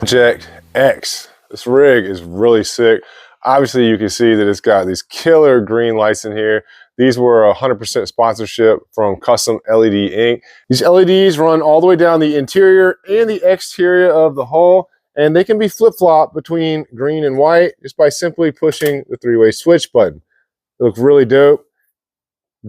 Project X. This rig is really sick. Obviously, you can see that it's got these killer green lights in here. These were 100% sponsorship from Custom LED Inc. These LEDs run all the way down the interior and the exterior of the hull, and they can be flip-flopped between green and white just by simply pushing the three-way switch button. They look really dope.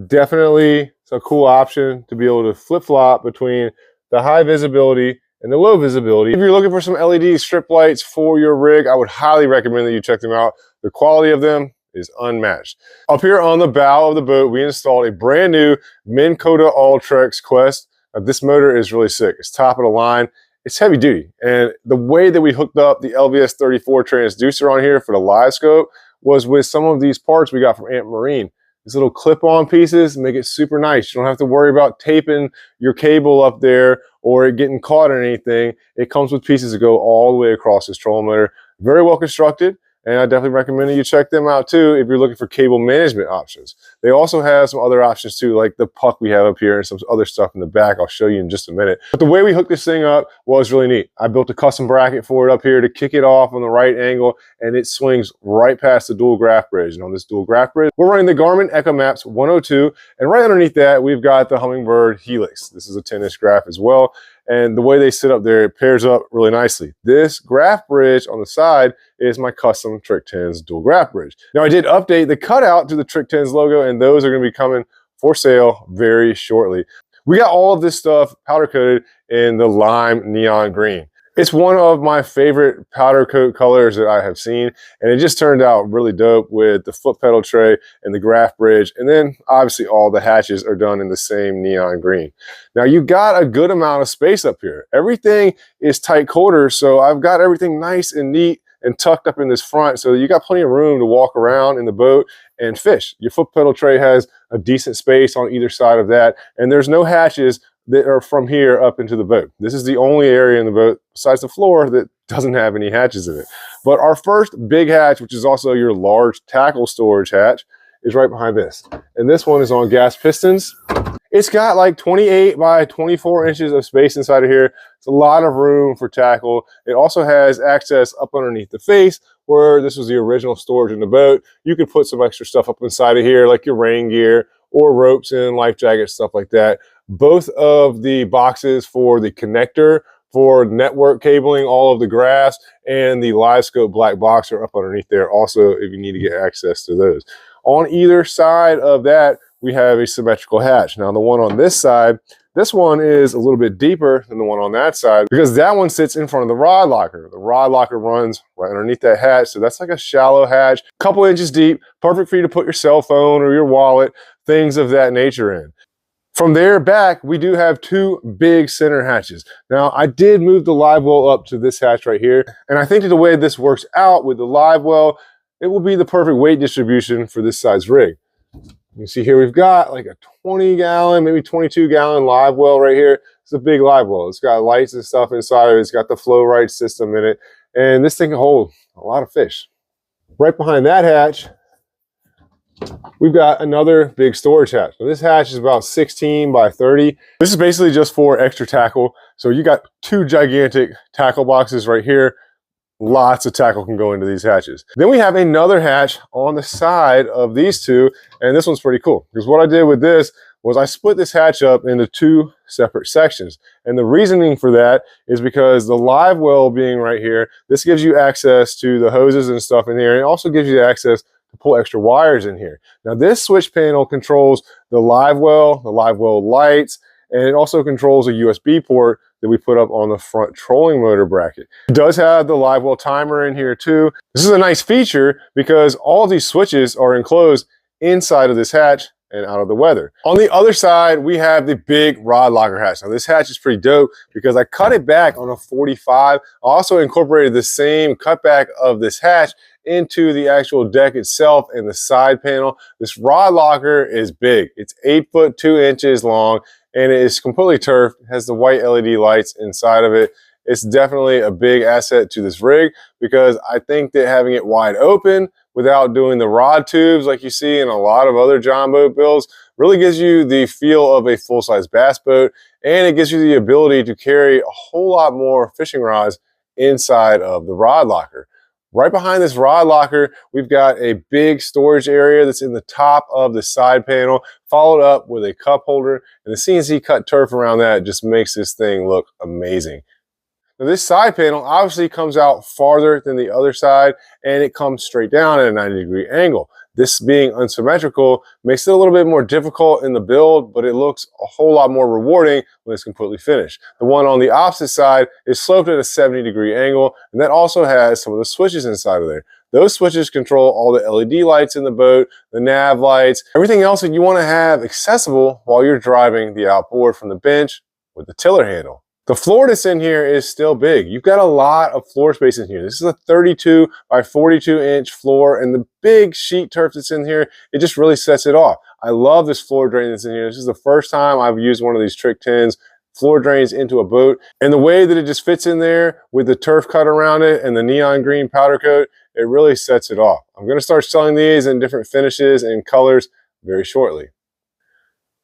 Definitely it's a cool option to be able to flip-flop between the high visibility and the low visibility. If you're looking for some LED strip lights for your rig, I would highly recommend that you check them out. The quality of them is unmatched. Up here on the bow of the boat, we installed a brand new Minn Kota Ultrex Quest. This motor is really sick. It's top of the line. It's heavy duty. And the way that we hooked up the LVS 34 transducer on here for the live scope was with some of these parts we got from Ant Marine. These little clip-on pieces make it super nice. You don't have to worry about taping your cable up there or it getting caught in anything. It comes with pieces that go all the way across this trolling motor. Very well constructed, and I definitely recommend that you check them out too if you're looking for cable management options. They also have some other options too, like the puck we have up here and some other stuff in the back I'll show you in just a minute. But the way we hooked this thing up was really neat. I built a custom bracket for it up here to kick it off on the right angle, and it swings right past the dual graph bridge. And on this dual graph bridge, we're running the Garmin EchoMaps 102, and right underneath that, we've got the Humminbird Helix. This is a 10-inch graph as well. And the way they sit up there, it pairs up really nicely. This graph bridge on the side is my custom Trick 10s dual graph bridge. Now, I did update the cutout to the Trick 10s logo, and those are going to be coming for sale very shortly. We got all of this stuff powder coated in the lime neon green. It's one of my favorite powder coat colors that I have seen, and it just turned out really dope with the foot pedal tray and the graph bridge, and then obviously all the hatches are done in the same neon green. Now you got a good amount of space up here. Everything is tight quarters, so I've got everything nice and neat and tucked up in this front, so you got plenty of room to walk around in the boat and fish. Your foot pedal tray has a decent space on either side of that, and there's no hatches that are from here up into the boat. This is the only area in the boat besides the floor that doesn't have any hatches in it. But our first big hatch, which is also your large tackle storage hatch, is right behind this. And this one is on gas pistons. It's got like 28 by 24 inches of space inside of here. It's a lot of room for tackle. It also has access up underneath the face where this was the original storage in the boat. You could put some extra stuff up inside of here, like your rain gear or ropes and life jackets, stuff like that. Both of the boxes for the connector for network cabling, all of the graphs, and the live scope black box are up underneath there also if you need to get access to those. On either side of that, we have a symmetrical hatch. Now the one on this side, this one is a little bit deeper than the one on that side because that one sits in front of the rod locker. The rod locker runs right underneath that hatch, so that's like a shallow hatch, a couple inches deep, perfect for you to put your cell phone or your wallet, things of that nature in. From there back, we do have two big center hatches. Now, I did move the live well up to this hatch right here, and I think that the way this works out with the live well, it will be the perfect weight distribution for this size rig. You see here we've got like a 20-gallon, maybe 22-gallon live well right here. It's a big live well. It's got lights and stuff inside of it. It's got the flow right system in it, and this thing can hold a lot of fish. Right behind that hatch, we've got another big storage hatch. Now this hatch is about 16 by 30. This is basically just for extra tackle. So you got two gigantic tackle boxes right here. Lots of tackle can go into these hatches. Then we have another hatch on the side of these two, and this one's pretty cool because what I did with this was I split this hatch up into two separate sections. And the reasoning for that is because the live well being right here, this gives you access to the hoses and stuff in here, and it also gives you access to pull extra wires in here. Now this switch panel controls the live well lights, and it also controls a USB port that we put up on the front trolling motor bracket. It does have the live well timer in here too. This is a nice feature because all of these switches are enclosed inside of this hatch and out of the weather. On the other side, we have the big rod locker hatch. Now this hatch is pretty dope because I cut it back on a 45. I also incorporated the same cutback of this hatch into the actual deck itself and the side panel. This rod locker is big. It's 8 foot 2 inches long, and it is completely turfed. It has the white LED lights inside of it. It's definitely a big asset to this rig because I think that having it wide open without doing the rod tubes like you see in a lot of other John boat builds really gives you the feel of a full-size bass boat, and it gives you the ability to carry a whole lot more fishing rods inside of the rod locker. Right behind this rod locker, we've got a big storage area that's in the top of the side panel, followed up with a cup holder, and the CNC cut turf around that just makes this thing look amazing. Now, this side panel obviously comes out farther than the other side, and it comes straight down at a 90-degree angle. This being unsymmetrical makes it a little bit more difficult in the build, but it looks a whole lot more rewarding when it's completely finished. The one on the opposite side is sloped at a 70-degree angle, and that also has some of the switches inside of there. Those switches control all the LED lights in the boat, the nav lights, everything else that you want to have accessible while you're driving the outboard from the bench with the tiller handle. The floor that's in here is still big. You've got a lot of floor space in here. This is a 32 by 42 inch floor, and the big sheet turf that's in here, it just really sets it off. I love this floor drain that's in here. This is the first time I've used one of these Trick 10s floor drains into a boat, and the way that it just fits in there with the turf cut around it and the neon green powder coat, it really sets it off. I'm going to start selling these in different finishes and colors very shortly.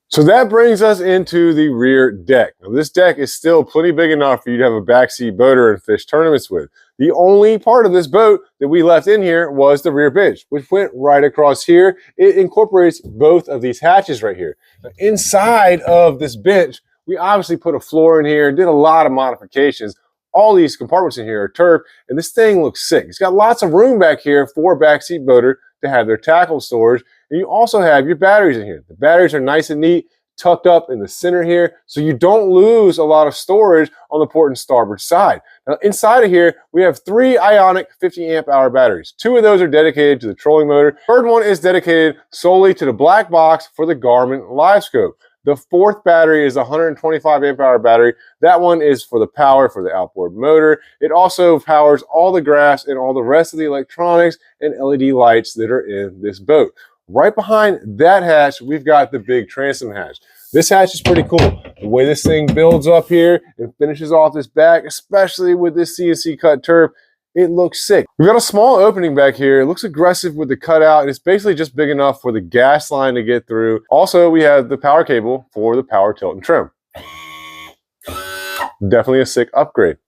So that brings us into the rear deck. Now, this deck is still plenty big enough for you to have a backseat boater and fish tournaments with. The only part of this boat that we left in here was the rear bench, which went right across here. It incorporates both of these hatches right here. Now, inside of this bench, we obviously put a floor in here, did a lot of modifications. All these compartments in here are turf, and this thing looks sick. It's got lots of room back here for a backseat boater to have their tackle storage. And you also have your batteries in here. The batteries are nice and neat, tucked up in the center here, so you don't lose a lot of storage on the port and starboard side. Now, inside of here, we have 3 Ionic 50 amp hour batteries. 2 of those are dedicated to the trolling motor. Third one is dedicated solely to the black box for the Garmin LiveScope. The 4th battery is a 125 amp hour battery. That one is for the power for the outboard motor. It also powers all the graphs and all the rest of the electronics and LED lights that are in this boat. Right behind that hatch, we've got the big transom hatch. This hatch is pretty cool. The way this thing builds up here and finishes off this back, especially with this CNC cut turf, it looks sick. We've got a small opening back here. It looks aggressive with the cutout, and it's basically just big enough for the gas line to get through. Also, we have the power cable for the power tilt and trim. Definitely a sick upgrade.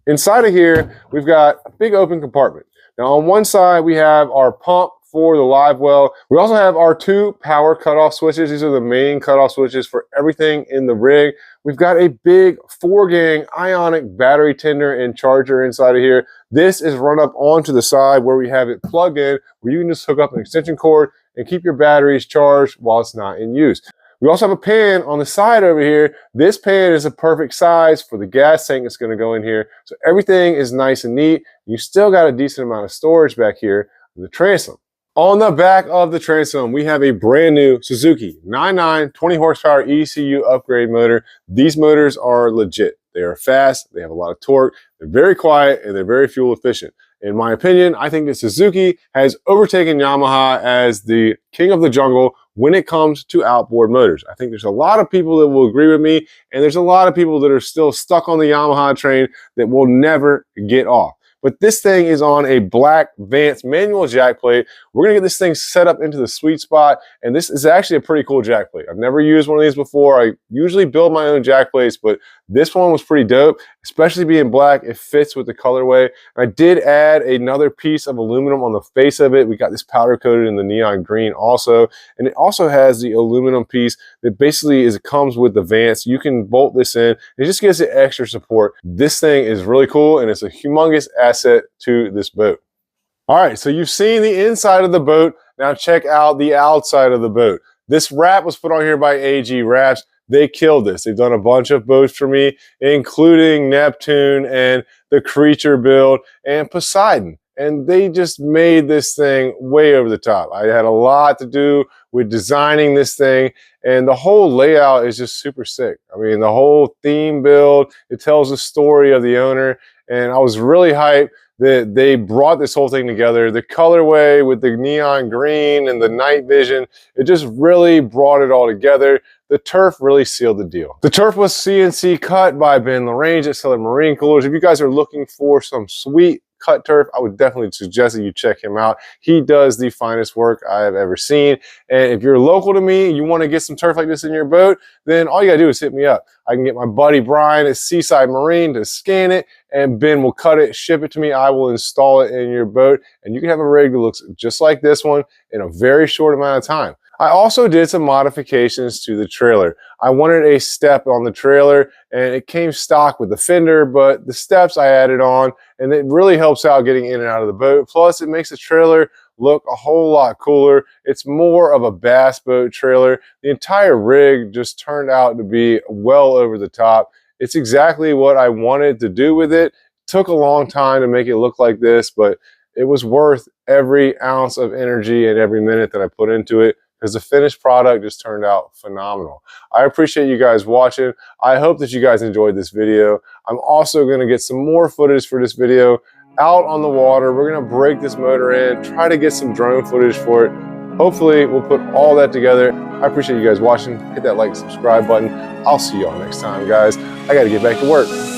Inside of here, we've got a big open compartment. Now, on one side, we have our pump for the live well. We also have our 2 power cutoff switches. These are the main cutoff switches for everything in the rig. We've got a big 4-gang Ionic battery tender and charger inside of here. This is run up onto the side where we have it plugged in, where you can just hook up an extension cord and keep your batteries charged while it's not in use. We also have a pan on the side over here. This pan is a perfect size for the gas tank that's going to go in here. So everything is nice and neat. You still got a decent amount of storage back here in the transom. On the back of the transom, we have a brand new Suzuki 99 20 horsepower ECU upgrade motor. These motors are legit. They are fast, they have a lot of torque, they're very quiet, and they're very fuel efficient. In my opinion, I think that Suzuki has overtaken Yamaha as the king of the jungle when it comes to outboard motors. I think there's a lot of people that will agree with me, and there's a lot of people that are still stuck on the Yamaha train that will never get off. But this thing is on a black Vance manual jack plate. We're gonna get this thing set up into the sweet spot, and this is actually a pretty cool jack plate. I've never used one of these before. I usually build my own jack plates, but this one was pretty dope, especially being black. It fits with the colorway. I did add another piece of aluminum on the face of it. We got this powder coated in the neon green also, and it also has the aluminum piece that basically comes with the Vance. You can bolt this in. It just gives it extra support. This thing is really cool, and it's a humongous asset to this boat. All right, so you've seen the inside of the boat. Now check out the outside of the boat. This wrap was put on here by AG Wraps. They killed this. They've done a bunch of boats for me, including Neptune and the Creature build and Poseidon. And they just made this thing way over the top. I had a lot to do with designing this thing, and the whole layout is just super sick. I mean, the whole theme build, it tells the story of the owner, and I was really hyped that they brought this whole thing together. The colorway with the neon green and the night vision, it just really brought it all together. The turf really sealed the deal. The turf was CNC cut by Ben LaRange at Southern Marine Coolers. If you guys are looking for some sweet cut turf, I would definitely suggest that you check him out. He does the finest work I have ever seen. And if you're local to me and you want to get some turf like this in your boat, then all you gotta do is hit me up. I can get my buddy Brian at Seaside Marine to scan it, and Ben will cut it, ship it to me. I will install it in your boat, and you can have a rig that looks just like this one in a very short amount of time. I also did some modifications to the trailer. I wanted a step on the trailer, and it came stock with the fender, but the steps I added on, and it really helps out getting in and out of the boat. Plus, it makes the trailer look a whole lot cooler. It's more of a bass boat trailer. The entire rig just turned out to be well over the top. It's exactly what I wanted to do with it. Took a long time to make it look like this, but it was worth every ounce of energy and every minute that I put into it, because the finished product just turned out phenomenal. I appreciate you guys watching. I hope that you guys enjoyed this video. I'm also going to get some more footage for this video out on the water. We're going to break this motor in, try to get some drone footage for it. Hopefully we'll put all that together. I appreciate you guys watching. Hit that like and subscribe button. I'll see y'all next time, guys. I got to get back to work.